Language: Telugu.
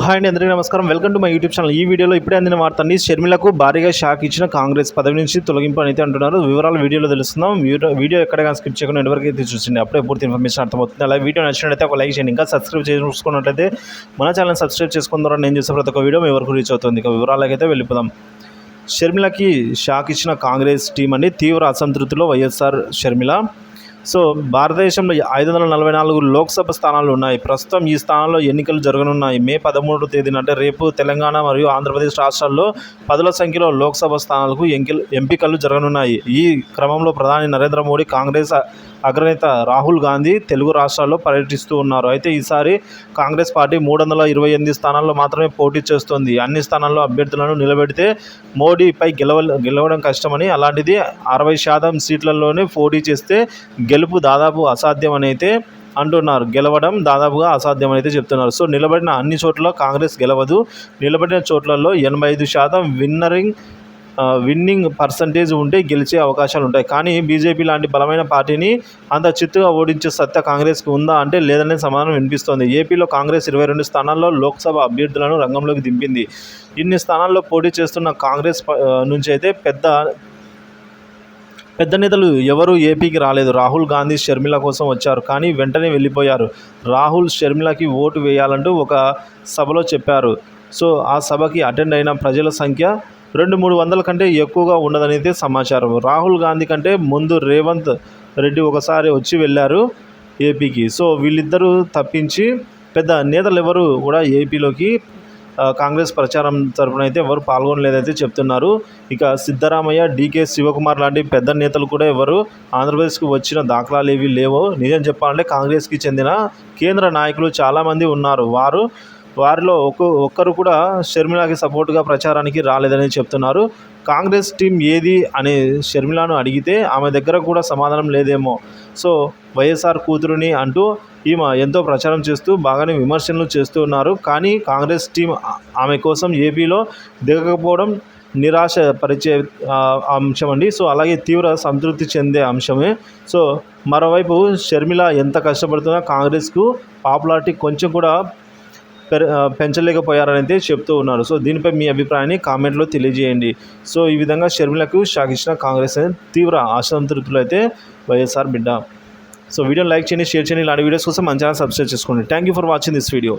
హాయ్ అండి, అందరికీ నమస్కారం. Welcome to my YouTube channel. ఈ వీడియోలో ఇప్పుడే అందిన వార్త అండి. షర్మిలకు భారీగా షాక్ ఇచ్చిన కాంగ్రెస్ పదవి నుంచి తొలగింపు అయితే అంటున్నారు. వివరాలు వీడియోలో తెలుస్తున్నాం. వీడియో ఎక్కడైనా స్కిప్ చేయకుండా ఎంతవరకు అయితే చూసింది, అప్పుడే పూర్తి ఇన్ఫర్మేషన్ అర్థమవుతుంది. అలాగే వీడియో నచ్చినట్లయితే ఒక లైక్ చేయండి. ఇంకా సబ్స్క్రైబ్ చేసుకున్నట్లయితే మన ఛానల్ సబ్స్క్రైబ్ చేసుకున్న ద్వారా నేను చేసే ప్రతి ఒక్క వీడియో మీ వరకు రీచ్ అవుతుంది. ఇక వివరాలకి అయితే వెళ్ళిపోదాం. షర్మిలకి షాక్ ఇచ్చిన కాంగ్రెస్ టీం అండి. తీవ్ర అసంతృప్తిలో వైఎస్ఆర్ షర్మిల. సో భారతదేశంలో 544 లోక్సభ స్థానాలు ఉన్నాయి. ప్రస్తుతం ఈ స్థానాల్లో ఎన్నికలు జరగనున్నాయి. మే 13వ తేదీన అంటే రేపు తెలంగాణ మరియు ఆంధ్రప్రదేశ్ రాష్ట్రాల్లో పదుల సంఖ్యలో లోక్సభ స్థానాలకు ఎంపికలు జరగనున్నాయి. ఈ క్రమంలో ప్రధాని నరేంద్ర మోడీ, కాంగ్రెస్ అగ్రనేత రాహుల్ గాంధీ తెలుగు రాష్ట్రాల్లో పర్యటిస్తూ ఉన్నారు. అయితే ఈసారి కాంగ్రెస్ పార్టీ 328 స్థానాల్లో మాత్రమే పోటీ చేస్తోంది. అన్ని స్థానాల్లో అభ్యర్థులను నిలబెడితే మోడీపై గెలవడం కష్టమని, అలాంటిది 60% సీట్లలోనే పోటీ చేస్తే గెలుపు దాదాపు అసాధ్యం అని అయితే అంటున్నారు. గెలవడం దాదాపుగా అసాధ్యం అయితే చెప్తున్నారు. సో నిలబడిన అన్ని చోట్ల కాంగ్రెస్ గెలవదు. నిలబడిన చోట్లలో 85% విన్నింగ్ పర్సంటేజ్ ఉంటే గెలిచే అవకాశాలు ఉంటాయి. కానీ బీజేపీ లాంటి బలమైన పార్టీని అంత చిత్తుగా ఓడించే సత్తా కాంగ్రెస్కి ఉందా అంటే లేదనే సమాధానం వినిపిస్తోంది. ఏపీలో కాంగ్రెస్ 22 స్థానాల్లో లోక్సభ అభ్యర్థులను రంగంలోకి దింపింది. ఇన్ని స్థానాల్లో పోటీ చేస్తున్న కాంగ్రెస్ నుంచి అయితే పెద్ద నేతలు ఎవరు ఏపీకి రాలేదు. రాహుల్ గాంధీ షర్మిల కోసం వచ్చారు, కానీ వెంటనే వెళ్ళిపోయారు. రాహుల్ షర్మిలకి ఓటు వేయాలంటూ ఒక సభలో చెప్పారు. సో ఆ సభకి అటెండ్ అయిన ప్రజల సంఖ్య 200-300 కంటే ఎక్కువగా ఉండదనైతే సమాచారం. రాహుల్ గాంధీ కంటే ముందు రేవంత్ రెడ్డి ఒకసారి వచ్చి వెళ్ళారు ఏపీకి. సో వీళ్ళిద్దరూ తప్పించి పెద్ద నేతలు ఎవరు కూడా ఏపీలోకి కాంగ్రెస్ ప్రచారం తరపున అయితే ఎవరు పాల్గొనలేదైతే చెప్తున్నారు. ఇక సిద్ధరామయ్య, డీకే శివకుమార్ లాంటి పెద్ద నేతలు కూడా ఎవరు ఆంధ్రప్రదేశ్కు వచ్చిన దాఖలాలు ఏవి లేవో. నిజం చెప్పాలంటే కాంగ్రెస్కి చెందిన కేంద్ర నాయకులు చాలామంది ఉన్నారు. వారిలో ఒక్కరు కూడా షర్మిలకి సపోర్టుగా ప్రచారానికి రాలేదని చెప్తున్నారు. కాంగ్రెస్ టీం ఏది అని షర్మిలను అడిగితే ఆమె దగ్గర కూడా సమాధానం లేదేమో. సో వైఎస్ఆర్ కూతురుని అంటూ ఈమె ఎంతో ప్రచారం చేస్తూ బాగానే విమర్శలు చేస్తూ ఉన్నారు. కానీ కాంగ్రెస్ టీం ఆమె కోసం ఏపీలో దిగకపోవడం నిరాశ పరిచే అంశం అండి. సో అలాగే తీవ్ర సంతృప్తి చెందే అంశమే. సో మరోవైపు షర్మిల ఎంత కష్టపడుతున్నా కాంగ్రెస్కు పాపులారిటీ కొంచెం కూడా పెంచలేకపోయారని అయితే చెప్తూ ఉన్నారు. సో దీనిపై మీ అభిప్రాయాన్ని కామెంట్లో తెలియజేయండి. సో ఈ విధంగా షర్మిలకు షాక్ ఇచ్చిన కాంగ్రెస్ తీవ్ర అసంతృప్తులు అయితే వైఎస్ఆర్ బిడ్డ. సో వీడియోని లైక్ చేయండి, షేర్ చేయండి. ఇలాంటి వీడియోస్ కోసం మన ఛానల్ సబ్స్క్రైబ్ చేసుకోండి. Thank you for watching this video.